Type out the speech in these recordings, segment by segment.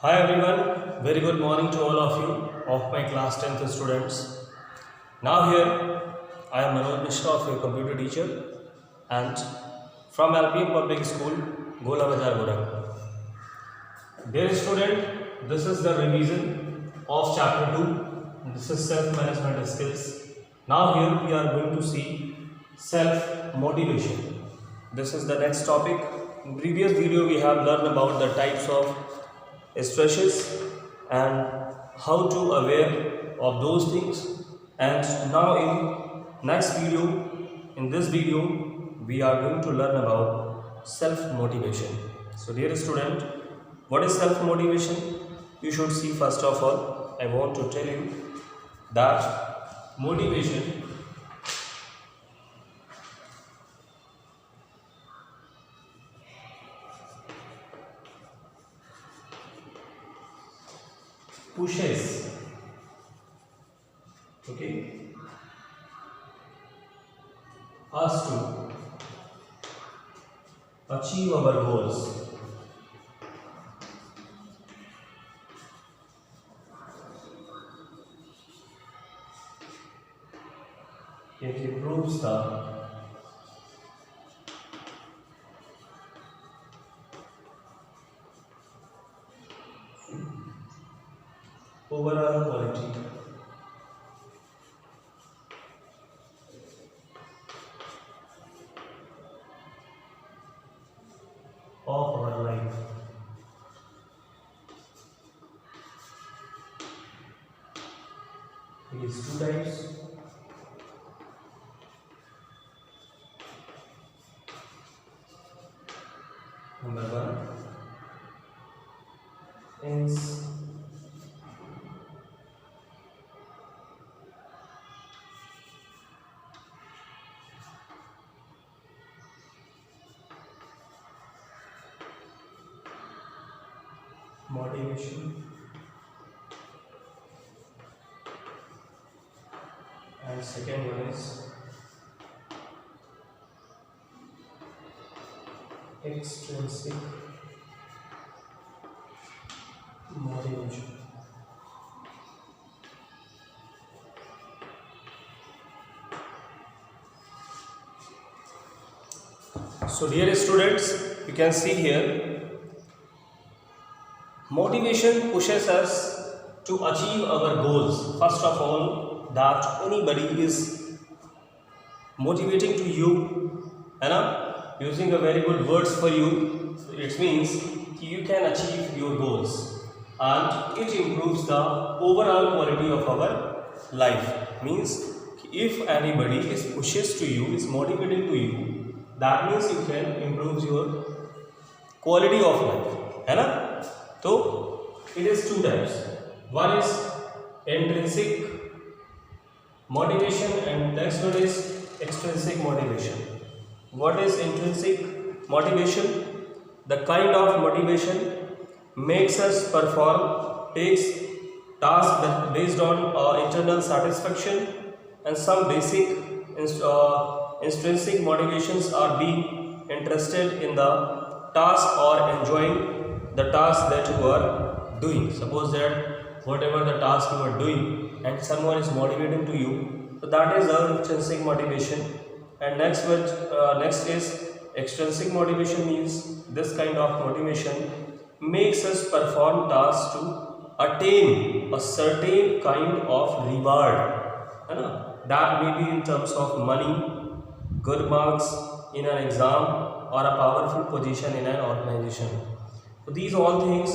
Hi everyone, very good morning to all of you of my class 10th students. Now here I am Manoj Mishra of your computer teacher and from LPM Public School, Gola Bazar, Gorakhpur. Dear student, this is the revision of chapter 2. This is self-management skills. Now here we are going to see self-motivation. This is the next topic. In previous video we have learned about the types of stresses and how to aware of those things, and now in this video we are going to learn about self motivation. So dear student, what is self motivation? You should see, first of all I want to tell you that motivation pushes us to achieve our goals. It improves the overall quality of our life. It is two types. Number one is motivation, and second one is extrinsic motivation. So dear students, you can see here, motivation pushes us to achieve our goals. First of all, that anybody is motivating to you, using a very good words for you. So it means you can achieve your goals and it improves the overall quality of our life. Means if anybody is pushes to you, is motivating to you, that means you can improve your quality of life. So it is two types. One is intrinsic motivation and next one is extrinsic motivation. What is intrinsic motivation? The kind of motivation makes us perform tasks based on internal satisfaction, and some basic intrinsic motivations are being interested in the task or enjoying the task that you are doing. Suppose that whatever the task you are doing and someone is motivating to you, so that is our intrinsic motivation. And next is extrinsic motivation. Means this kind of motivation makes us perform tasks to attain a certain kind of reward. That may be in terms of money, good marks in an exam, or a powerful position in an organization. So these all things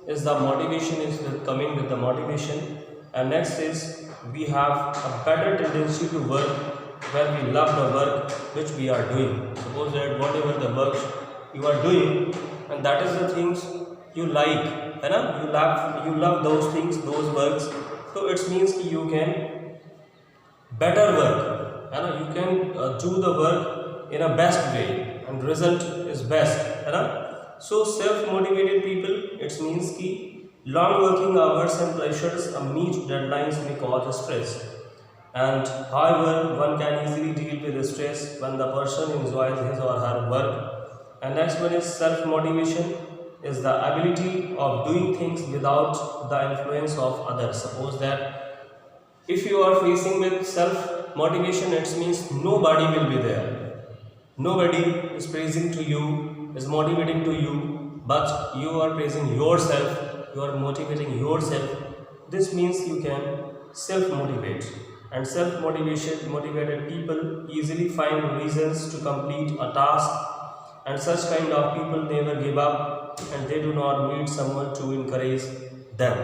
is the motivation is coming with the motivation. And next is we have a better tendency to work when we love the work which we are doing. Suppose that whatever the work you are doing and that is the things you like, you love those things, those works. So it means you can better work, you can do the work in a best way and result is best. So self-motivated people, it means ki long working hours and pressures meet deadlines may cause stress, and however one can easily deal with stress when the person enjoys his or her work. And next one is self-motivation is the ability of doing things without the influence of others. Suppose that if you are facing with self motivation, it means nobody will be there, nobody is praising to you, is motivating to you, but you are praising yourself, you are motivating yourself. This means you can self motivate, and self motivated people easily find reasons to complete a task, and such kind of people never give up, and they do not need someone to encourage them.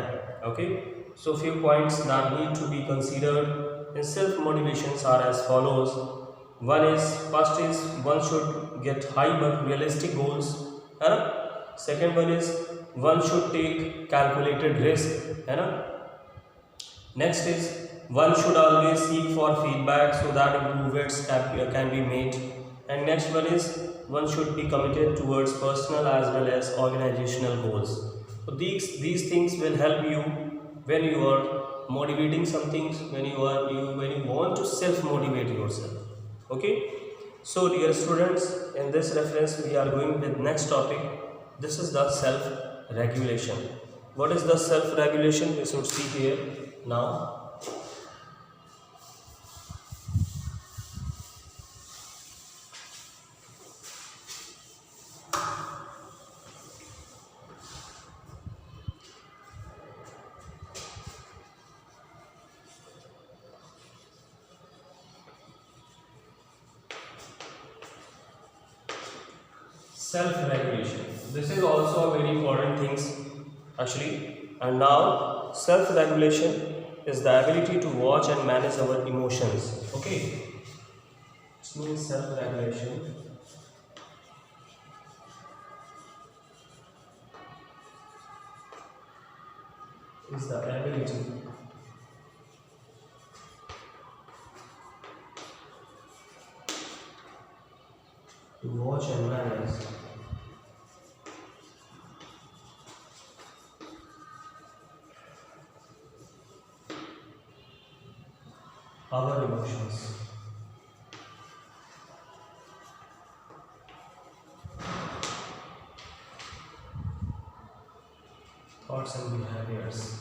Okay, so few points that need to be considered in self motivations are as follows. First is one should get high but realistic goals. है ना? Second one is one should take calculated risk. है ना? Next is one should always seek for feedback so that improvements can be made. And next one is one should be committed towards personal as well as organizational goals. So these things will help you when you are motivating something, when you want to self motivate yourself. Okay, so dear students, in this reference we are going with next topic. This is the self regulation. What is the self regulation? We should see here now. Self-regulation. This is also a very important thing actually. And now self-regulation is the ability to watch and manage our emotions. Okay, it means self-regulation is the ability to watch and manage our emotions. Thoughts and behaviors.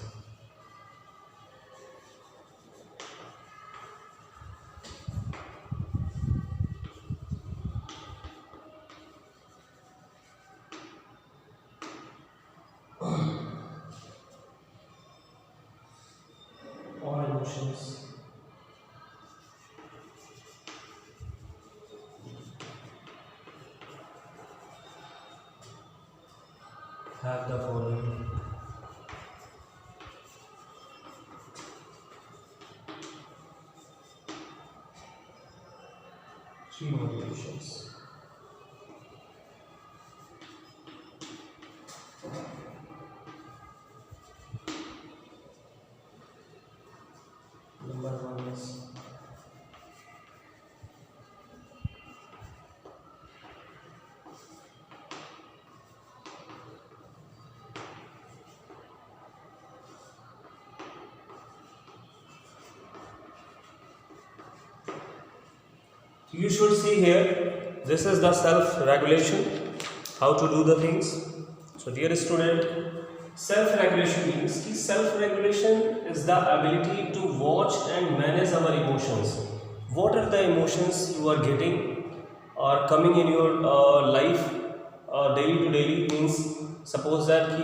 All emotions have the following. Three motivations. Number one is you should see here, this is the self-regulation, how to do the things. So dear student, self-regulation means self-regulation is the ability to watch and manage our emotions. What are the emotions you are getting or coming in your life daily to daily? Means suppose that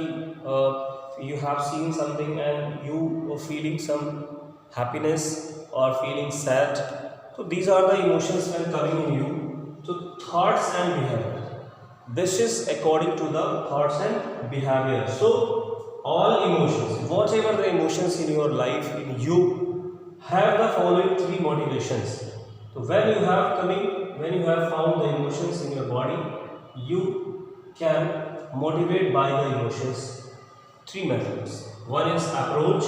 you have seen something and you are feeling some happiness or feeling sad. So these are the emotions when coming in you. So thoughts and behavior. This is according to the thoughts and behavior. So all emotions, whatever the emotions in your life, in you, have the following three motivations. So when you have found the emotions in your body, you can motivate by the emotions. Three methods. One is approach,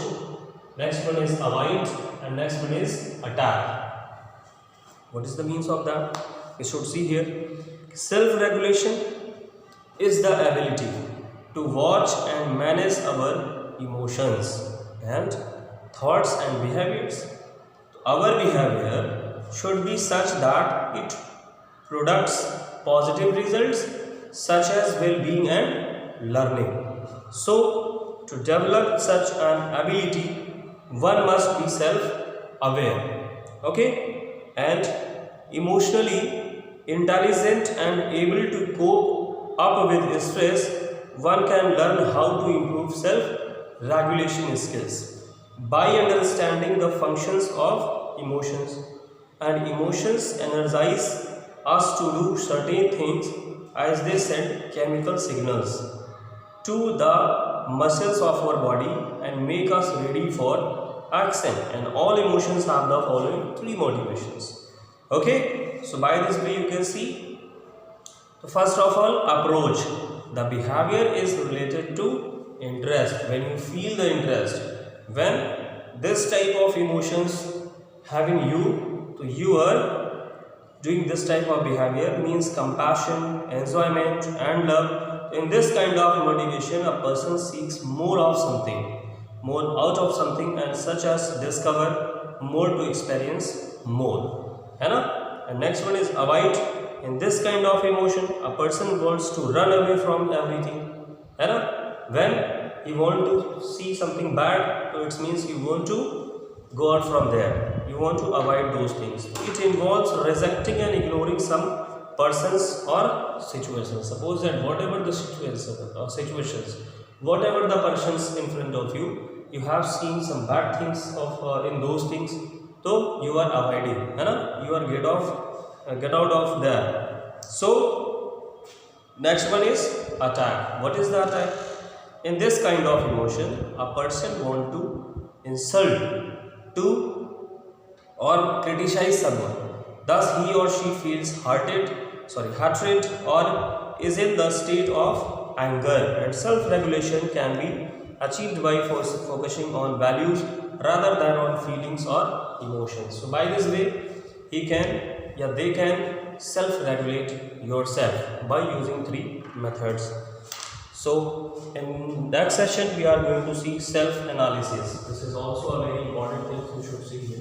next one is avoid, and next one is attack. What is the means of that? We should see here. Self-regulation is the ability to watch and manage our emotions and thoughts and behaviors. Our behavior should be such that it products positive results such as well-being and learning. So, to develop such an ability, one must be self-aware, okay, and emotionally intelligent and able to cope up with stress. One can learn how to improve self-regulation skills by understanding the functions of emotions, and emotions energize us to do certain things as they send chemical signals to the muscles of our body and make us ready for action. And all emotions have the following three motivations. Okay, so by this way you can see, so first of all, approach. The behavior is related to interest. When you feel the interest, when this type of emotions having you, so you are doing this type of behavior means compassion, enjoyment and love. In this kind of motivation, a person seeks more of something, more out of something, and such as discover more to experience more. है ना? And next one is avoid. In this kind of emotion, a person wants to run away from everything. है ना? When you want to see something bad, so it means you want to go out from there. You want to avoid those things. It involves rejecting and ignoring some persons or situations. Suppose that whatever the situations, whatever the persons in front of you, you have seen some bad things of in those things, so you are avoiding, है ना? You are get out of there. So next one is attack. What is the attack? In this kind of emotion, a person want to insult to or criticize someone. Thus he or she feels hatred or is in the state of anger, and self-regulation can be achieved by focusing on values rather than on feelings or emotions. So by this way they can self-regulate yourself by using three methods. So in that session we are going to see self-analysis. This is also a very important thing you should see here.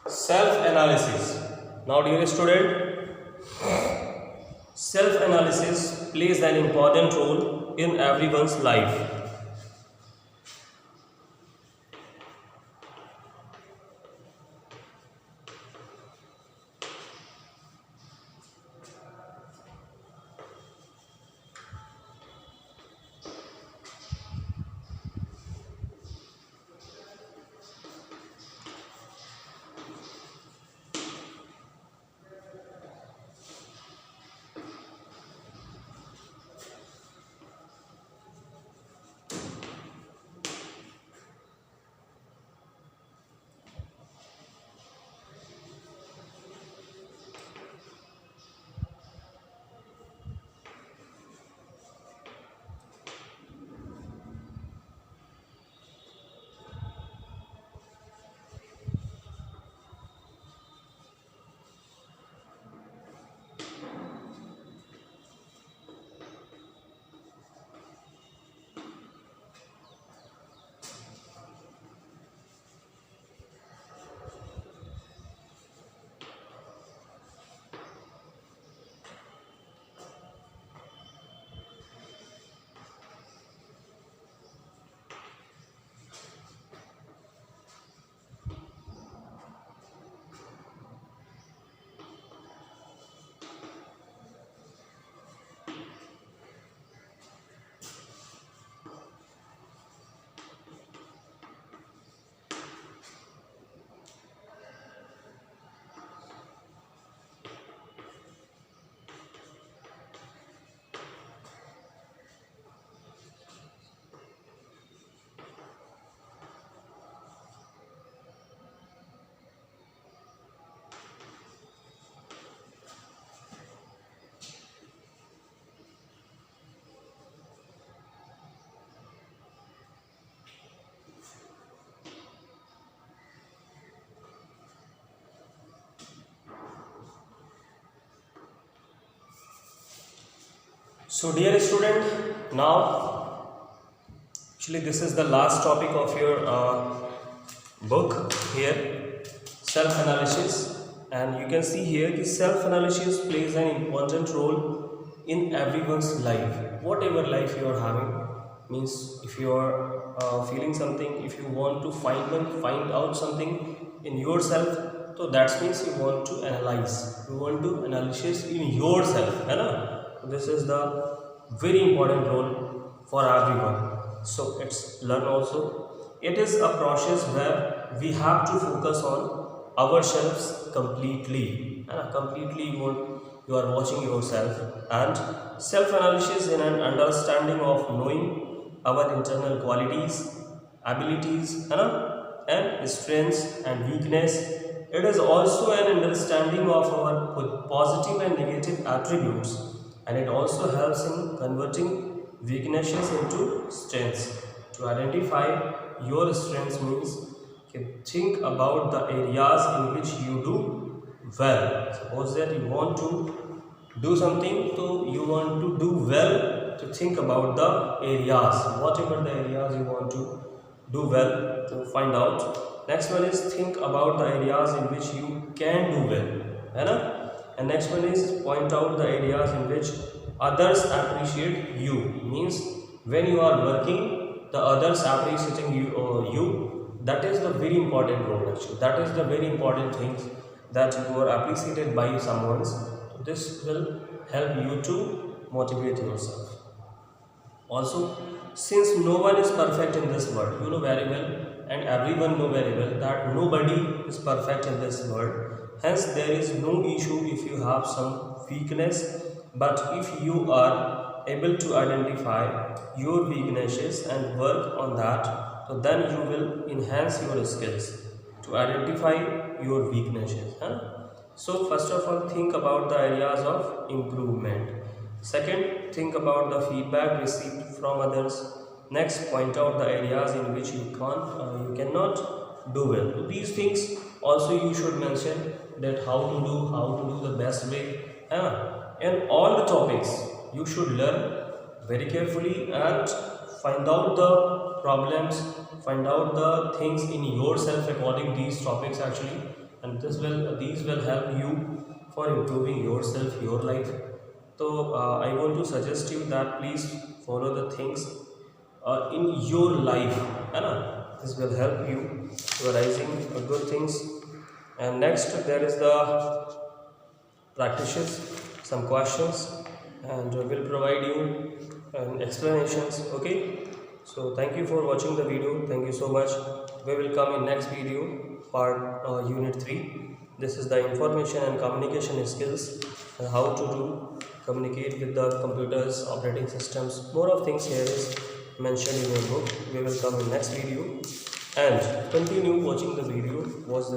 Self-analysis. Now dear student, self-analysis plays an important role in everyone's life. So dear student, now actually this is the last topic of your book here, self-analysis, and you can see here the self-analysis plays an important role in everyone's life. Whatever life you are having, means if you are feeling something, if you want to find out something in yourself, so that means you want to analyze, you want to analysis in yourself, है ना? This is the very important role for everyone. So it's learn also. It is a process where we have to focus on ourselves completely. Completely you are watching yourself, and self-analysis in an understanding of knowing our internal qualities, abilities, and strengths and weakness. It is also an understanding of our positive and negative attributes, and it also helps in converting weaknesses into strengths. To identify your strengths means think about the areas in which you do well. Suppose that you want to do something, so you want to do well, to think about the areas, whatever the areas you want to do well, to find out. Next one is think about the areas in which you can do well, है ना? And next one is point out the areas in which others appreciate you, means when you are working, the others appreciating you, that is the very important role actually. That is the very important thing, that you are appreciated by someone. This will help you to motivate yourself. Also, since no one is perfect in this world, you know very well, and everyone know very well that nobody is perfect in this world. Hence, there is no issue if you have some weakness, but if you are able to identify your weaknesses and work on that, so then you will enhance your skills to identify your weaknesses. So first of all, think about the areas of improvement. Second, think about the feedback received from others. Next, point out the areas in which you cannot do well. So these things also you should mention, that how to do the best way. And all the topics you should learn very carefully and find out the problems, find out the things in yourself according to these topics actually, and these will help you for improving yourself, your life. So I want to suggest you that please follow the things in your life, this will help you to arising good things. And next there is the practices, some questions, and will provide you explanations. Okay, so thank you for watching the video. Thank you so much. We will come in next video, part unit 3. This is the information and communication skills, and how to communicate with the computers, operating systems. More of things here is mentioned in your book. We will come in next video, and continue watching the video. Watch the